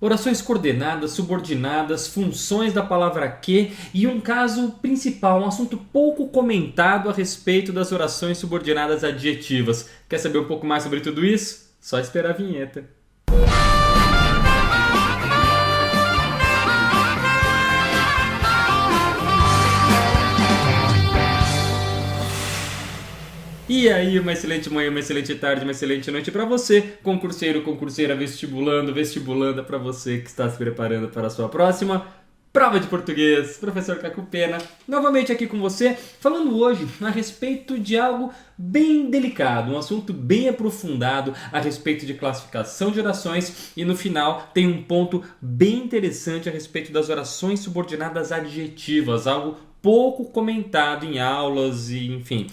Orações coordenadas, subordinadas, funções da palavra que e um caso principal, um assunto pouco comentado a respeito das orações subordinadas adjetivas. Quer saber um pouco mais sobre tudo isso? Só esperar a vinheta. E aí, uma excelente manhã, uma excelente tarde, uma excelente noite para você, concurseiro, concurseira, vestibulando, vestibulanda, para você que está se preparando para a sua próxima prova de português. Professor Caco Pena, novamente aqui com você, falando hoje a respeito de algo bem delicado, um assunto bem aprofundado a respeito de classificação de orações e no final tem um ponto bem interessante a respeito das orações subordinadas adjetivas, algo pouco comentado em aulas e enfim.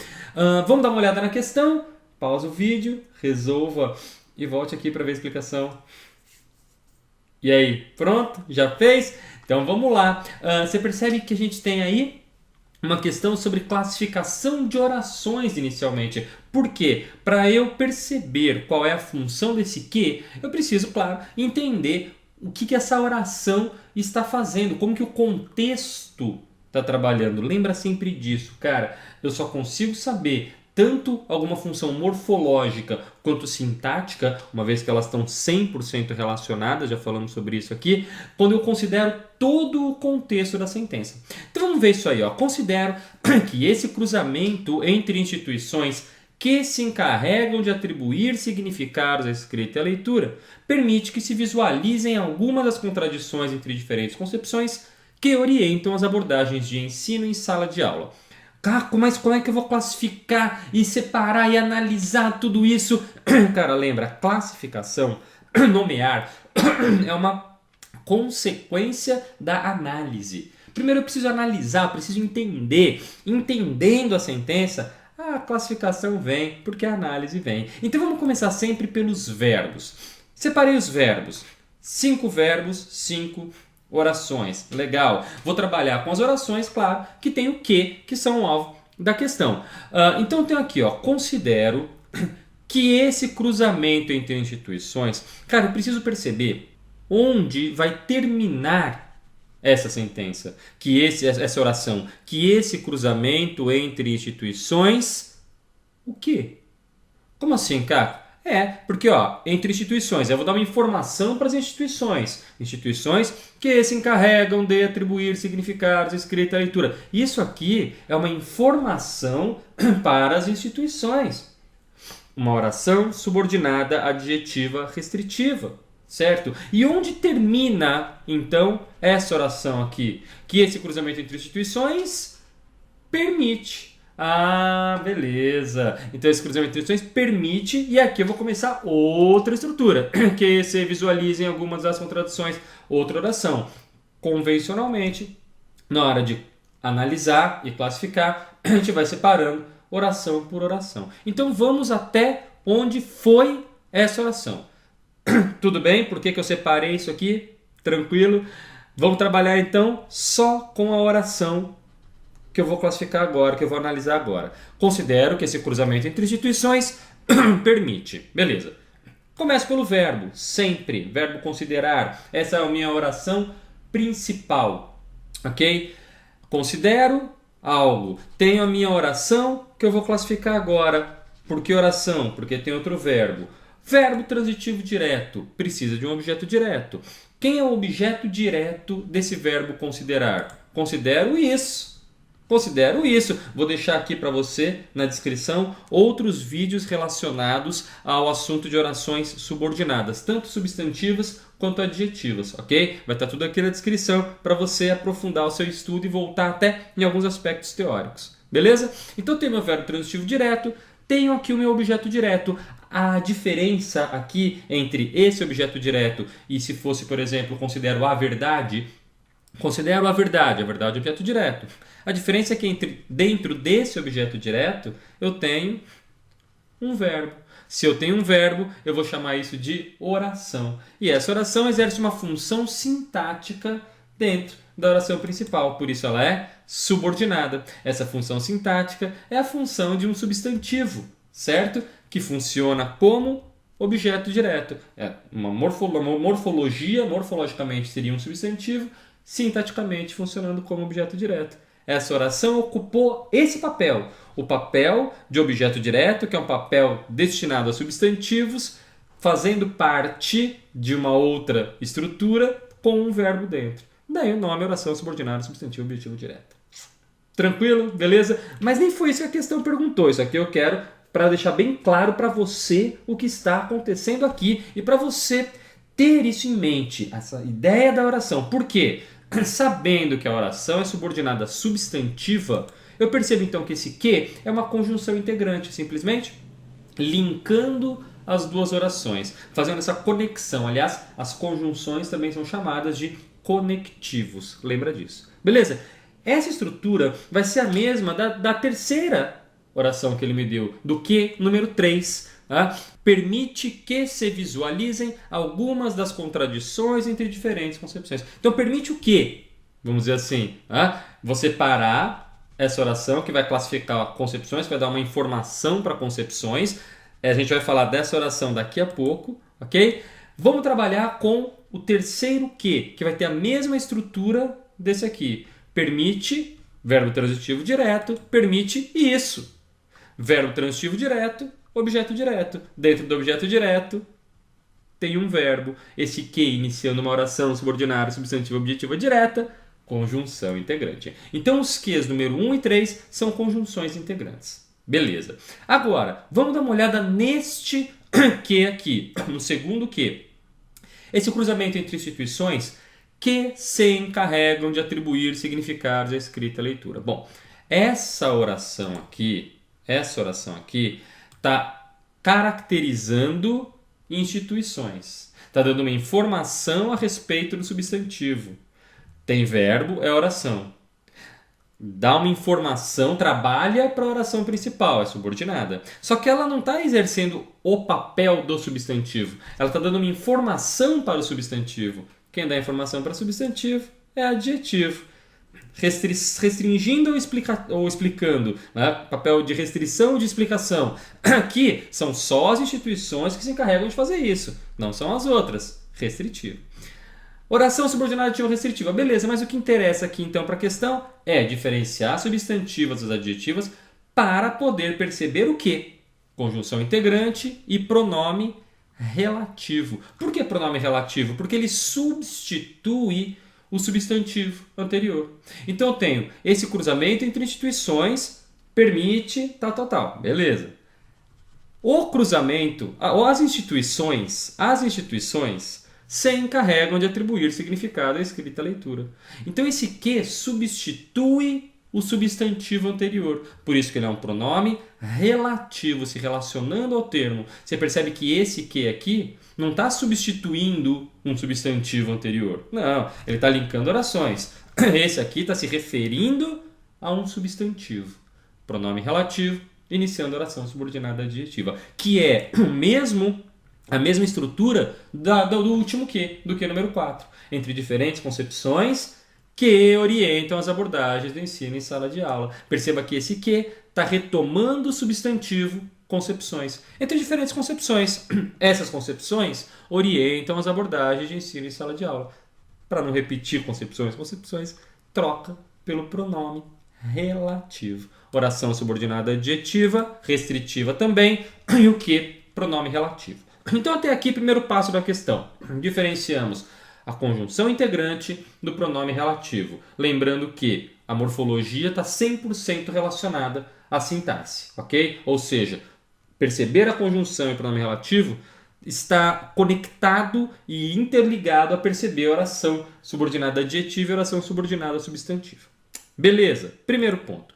Vamos dar uma olhada na questão, pausa o vídeo, resolva e volte aqui para ver a explicação. E aí, pronto? Já fez? Então vamos lá. Você percebe que a gente tem aí uma questão sobre classificação de orações inicialmente. Por quê? Para eu perceber qual é a função desse que, eu preciso, claro, entender o que essa oração está fazendo, como que o contexto está trabalhando. Lembra sempre disso, cara. Eu só consigo saber tanto alguma função morfológica quanto sintática, uma vez que elas estão 100% relacionadas, já falamos sobre isso aqui, quando eu considero todo o contexto da sentença. Então vamos ver isso aí, ó. Considero que esse cruzamento entre instituições que se encarregam de atribuir significados à escrita e à leitura permite que se visualizem algumas das contradições entre diferentes concepções que orientam as abordagens de ensino em sala de aula. Caco, mas como é que eu vou classificar e separar e analisar tudo isso? Cara, lembra, classificação, nomear, é uma consequência da análise. Primeiro eu preciso analisar, preciso entender. Entendendo a sentença, a classificação vem porque a análise vem. Então vamos começar sempre pelos verbos. Separei os verbos. 5 verbos, 5 orações. Legal. Vou trabalhar com as orações, claro, que tem o que são o alvo da questão. Então eu tenho aqui, ó, considero que esse cruzamento entre instituições, cara, eu preciso perceber onde vai terminar essa sentença, que essa oração, que esse cruzamento entre instituições, o quê? Como assim, cara? Porque entre instituições, eu vou dar uma informação para as instituições. Instituições que se encarregam de atribuir significados, escrita e leitura. Isso aqui é uma informação para as instituições. Uma oração subordinada adjetiva restritiva, certo? E onde termina, então, essa oração aqui? Que esse cruzamento entre instituições permite. Beleza. Então esse cruzamento de instituições permite, e aqui eu vou começar outra estrutura, que se visualizem algumas das contradições, outra oração. Convencionalmente, na hora de analisar e classificar, a gente vai separando oração por oração. Então vamos até onde foi essa oração. Tudo bem? Por que eu separei isso aqui? Tranquilo? Vamos trabalhar então só com a oração que eu vou classificar agora, que eu vou analisar agora. Considero que esse cruzamento entre instituições permite. Beleza. Começo pelo verbo, sempre. Verbo considerar. Essa é a minha oração principal. Ok? Considero algo. Tenho a minha oração que eu vou classificar agora. Por que oração? Porque tem outro verbo. Verbo transitivo direto. Precisa de um objeto direto. Quem é o objeto direto desse verbo considerar? Considero isso. Considero isso. Vou deixar aqui para você na descrição outros vídeos relacionados ao assunto de orações subordinadas, tanto substantivas quanto adjetivas, ok? Vai estar tudo aqui na descrição para você aprofundar o seu estudo e voltar até em alguns aspectos teóricos, beleza? Então tenho meu verbo transitivo direto, tenho aqui o meu objeto direto. A diferença aqui entre esse objeto direto e se fosse, por exemplo, considero a verdade é objeto direto. A diferença é que dentro desse objeto direto eu tenho um verbo. Se eu tenho um verbo, eu vou chamar isso de oração. E essa oração exerce uma função sintática dentro da oração principal, por isso ela é subordinada. Essa função sintática é a função de um substantivo, certo? Que funciona como objeto direto. É uma morfologia, morfologicamente seria um substantivo, sintaticamente funcionando como objeto direto. Essa oração ocupou esse papel, o papel de objeto direto, que é um papel destinado a substantivos, fazendo parte de uma outra estrutura com um verbo dentro. Daí o nome oração subordinada substantivo objetivo direto. Tranquilo? Beleza? Mas nem foi isso que a questão perguntou. Isso aqui eu quero para deixar bem claro para você o que está acontecendo aqui e para você ter isso em mente, essa ideia da oração. Por quê? Sabendo que a oração é subordinada substantiva, eu percebo então que esse que é uma conjunção integrante, simplesmente linkando as duas orações, fazendo essa conexão. Aliás, as conjunções também são chamadas de conectivos. Lembra disso? Beleza? Essa estrutura vai ser a mesma da terceira oração que ele me deu, do que número 3. Tá? Permite que se visualizem algumas das contradições entre diferentes concepções. Então, permite o quê? Vamos dizer assim, tá? Você parar essa oração que vai classificar concepções, vai dar uma informação para concepções. A gente vai falar dessa oração daqui a pouco, ok? Vamos trabalhar com o terceiro que vai ter a mesma estrutura desse aqui. Permite, verbo transitivo direto, permite isso. Verbo transitivo direto, objeto direto. Dentro do objeto direto tem um verbo. Esse que iniciando uma oração subordinada, substantiva, objetiva direta, conjunção integrante. Então os ques número 1 e 3 são conjunções integrantes. Beleza. Agora, vamos dar uma olhada neste que aqui, no segundo que. Esse cruzamento entre instituições que se encarregam de atribuir significados à escrita e à leitura. Bom, essa oração aqui está caracterizando instituições. Está dando uma informação a respeito do substantivo. Tem verbo, é oração. Dá uma informação, trabalha para a oração principal, é subordinada. Só que ela não está exercendo o papel do substantivo. Ela está dando uma informação para o substantivo. Quem dá informação para o substantivo é adjetivo. Restringindo ou explicando, né? Papel de restrição ou de explicação. Aqui são só as instituições que se encarregam de fazer isso, não são as outras. Restritivo. Oração subordinada ativa restritiva. Beleza, mas o que interessa aqui então para a questão é diferenciar substantivas dos adjetivos para poder perceber o que? Conjunção integrante e pronome relativo. Por que pronome relativo? Porque ele substitui o substantivo anterior. Então eu tenho esse cruzamento entre instituições, permite, tal. Beleza. O cruzamento, ou as instituições se encarregam de atribuir significado à escrita e à leitura. Então esse que substitui o substantivo anterior. Por isso que ele é um pronome relativo, se relacionando ao termo. Você percebe que esse que aqui não está substituindo um substantivo anterior. Não, ele está linkando orações. Esse aqui está se referindo a um substantivo. Pronome relativo, iniciando oração subordinada adjetiva. Que é a mesma estrutura do último que, do que número 4. Entre diferentes concepções que orientam as abordagens do ensino em sala de aula. Perceba que esse que está retomando o substantivo concepções. Entre diferentes concepções. Essas concepções orientam as abordagens de ensino em sala de aula. Para não repetir concepções, troca pelo pronome relativo. Oração subordinada adjetiva, restritiva também, e o que? Pronome relativo. Então até aqui, primeiro passo da questão. Diferenciamos a conjunção integrante do pronome relativo. Lembrando que a morfologia está 100% relacionada à sintaxe, ok? Ou seja, perceber a conjunção e o pronome relativo está conectado e interligado a perceber a oração subordinada adjetiva e a oração subordinada substantiva. Beleza, primeiro ponto.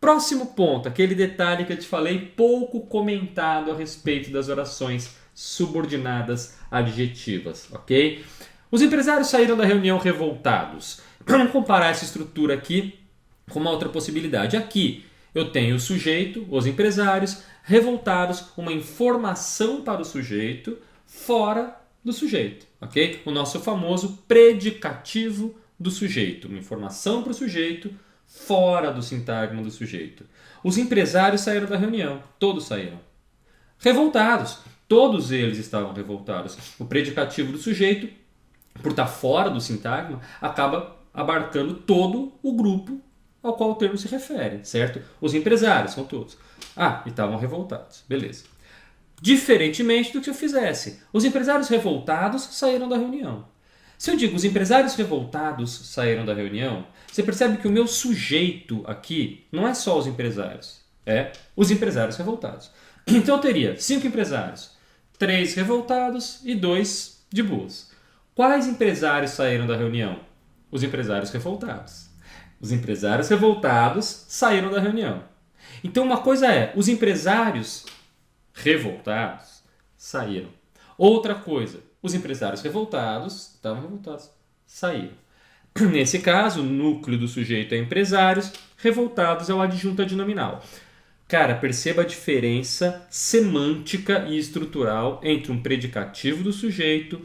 Próximo ponto, aquele detalhe que eu te falei, pouco comentado a respeito das orações subordinadas adjetivas, ok? Os empresários saíram da reunião revoltados. Vamos comparar essa estrutura aqui com uma outra possibilidade. Aqui eu tenho o sujeito, os empresários, revoltados, uma informação para o sujeito fora do sujeito, ok? O nosso famoso predicativo do sujeito, uma informação para o sujeito fora do sintagma do sujeito. Os empresários saíram da reunião, todos saíram. Revoltados. Todos eles estavam revoltados. O predicativo do sujeito, por estar fora do sintagma, acaba abarcando todo o grupo ao qual o termo se refere, certo? Os empresários são todos. E estavam revoltados. Beleza. Diferentemente do que eu fizesse. Os empresários revoltados saíram da reunião. Se eu digo os empresários revoltados saíram da reunião, você percebe que o meu sujeito aqui não é só os empresários, é os empresários revoltados. Então eu teria 5 empresários, 3 revoltados e 2 de boas. Quais empresários saíram da reunião? Os empresários revoltados. Os empresários revoltados saíram da reunião. Então uma coisa é, os empresários revoltados saíram. Outra coisa, os empresários revoltados, estavam revoltados, saíram. Nesse caso, o núcleo do sujeito é empresários, revoltados é o adjunto adnominal. Cara, perceba a diferença semântica e estrutural entre um predicativo do sujeito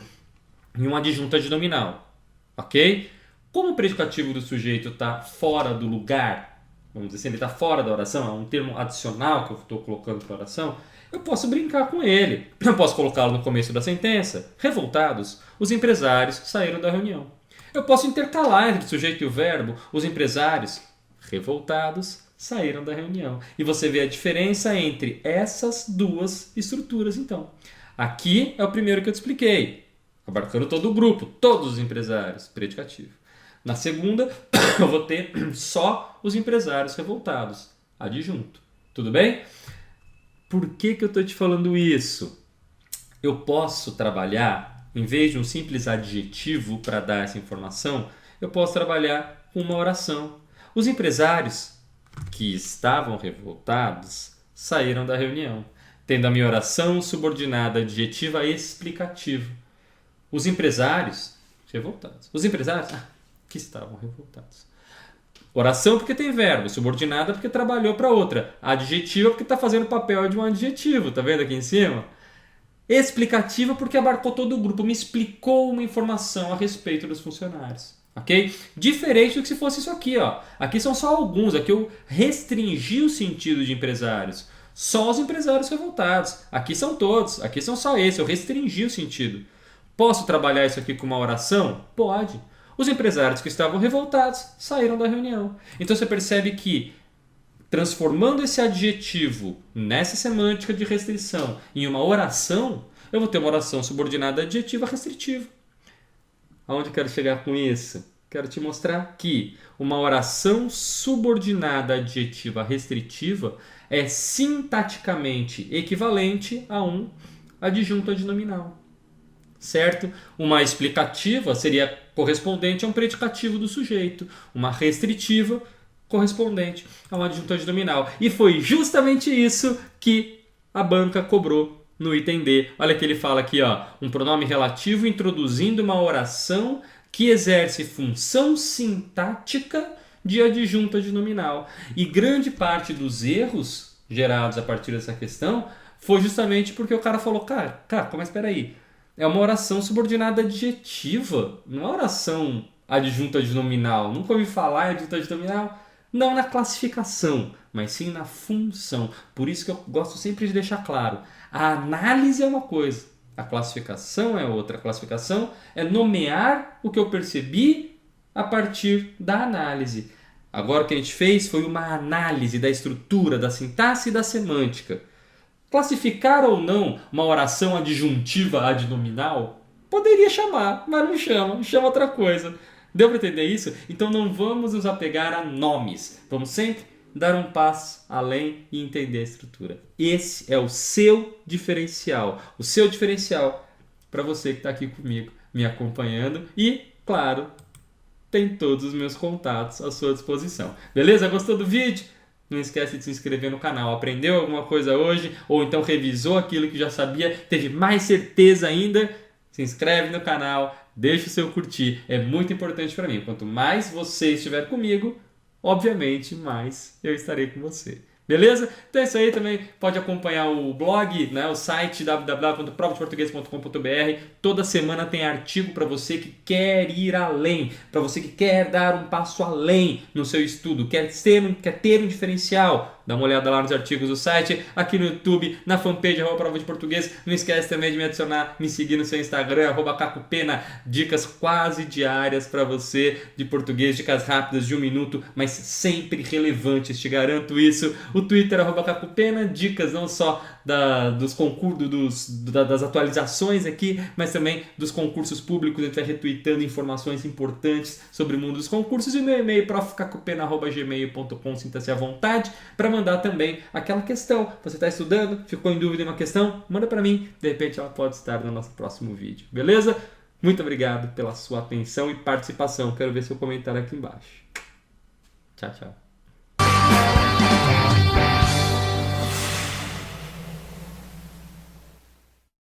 e um adjunto adnominal. Ok? Como o predicativo do sujeito está fora do lugar, vamos dizer assim, ele está fora da oração, é um termo adicional que eu estou colocando para a oração, eu posso brincar com ele. Eu posso colocá-lo no começo da sentença. Revoltados, os empresários saíram da reunião. Eu posso intercalar entre o sujeito e o verbo. Os empresários revoltados saíram da reunião. E você vê a diferença entre essas duas estruturas, então. Aqui é o primeiro que eu te expliquei, abarcando todo o grupo, todos os empresários, predicativo. Na segunda, eu vou ter só os empresários revoltados, adjunto. Tudo bem? Por que eu estou te falando isso? Eu posso trabalhar, em vez de um simples adjetivo para dar essa informação, eu posso trabalhar com uma oração. Os empresários que estavam revoltados saíram da reunião, tendo a minha oração subordinada adjetiva explicativa. Os empresários revoltados. Os empresários que estavam revoltados. Oração porque tem verbo, subordinada porque trabalhou para outra, adjetiva porque está fazendo o papel de um adjetivo, tá vendo aqui em cima? Explicativa porque abarcou todo o grupo, me explicou uma informação a respeito dos funcionários, ok? Diferente do que se fosse isso aqui, ó. Aqui são só alguns, aqui eu restringi o sentido de empresários, só os empresários revoltados. Aqui são todos, aqui são só esses, eu restringi o sentido. Posso trabalhar isso aqui com uma oração? Pode. Os empresários que estavam revoltados saíram da reunião. Então você percebe que, transformando esse adjetivo nessa semântica de restrição em uma oração, eu vou ter uma oração subordinada adjetiva restritiva. Aonde eu quero chegar com isso? Quero te mostrar que uma oração subordinada adjetiva restritiva é sintaticamente equivalente a um adjunto adnominal. Certo? Uma explicativa seria correspondente a um predicativo do sujeito. Uma restritiva correspondente a um adjunto adnominal. E foi justamente isso que a banca cobrou no item D. Olha que ele fala aqui, ó, um pronome relativo introduzindo uma oração que exerce função sintática de adjunto adnominal. E grande parte dos erros gerados a partir dessa questão foi justamente porque o cara falou, cara, mas espera aí. É uma oração subordinada adjetiva, não é oração adjunto adnominal. Nunca ouvi falar em adjunto adnominal, não na classificação, mas sim na função. Por isso que eu gosto sempre de deixar claro, a análise é uma coisa, a classificação é outra. A classificação é nomear o que eu percebi a partir da análise. Agora o que a gente fez foi uma análise da estrutura, da sintaxe e da semântica. Classificar ou não uma oração adjuntiva adnominal? Poderia chamar, mas não chama, chama outra coisa. Deu para entender isso? Então não vamos nos apegar a nomes. Vamos sempre dar um passo além e entender a estrutura. Esse é o seu diferencial. O seu diferencial para você que está aqui comigo, me acompanhando. E, claro, tem todos os meus contatos à sua disposição. Beleza? Gostou do vídeo? Não esquece de se inscrever no canal. Aprendeu alguma coisa hoje? Ou então revisou aquilo que já sabia? Teve mais certeza ainda? Se inscreve no canal, deixa o seu curtir. É muito importante para mim. Quanto mais você estiver comigo, obviamente, mais eu estarei com você. Beleza? Então é isso aí. Também pode acompanhar o blog, né, o site www.provadeportugues.com.br. Toda semana tem artigo para você que quer ir além, para você que quer dar um passo além no seu estudo, quer ter um diferencial. dá uma olhada lá nos artigos do site, aqui no YouTube, na fanpage @prova de português. Não esquece também de me adicionar, me seguir no seu Instagram, @cacopena, dicas quase diárias para você de português, dicas rápidas de 1 minuto, mas sempre relevantes, te garanto isso. O Twitter @cacopena, dicas não só dos concursos, das atualizações aqui, mas também dos concursos públicos. A gente vai retweetando informações importantes sobre o mundo dos concursos. E meu e-mail, profcacopena@gmail.com. Sinta-se à vontade para mandar também aquela questão. Você está estudando, ficou em dúvida em uma questão? Manda para mim, de repente ela pode estar no nosso próximo vídeo, beleza? Muito obrigado pela sua atenção e participação. Quero ver seu comentário aqui embaixo. Tchau, tchau.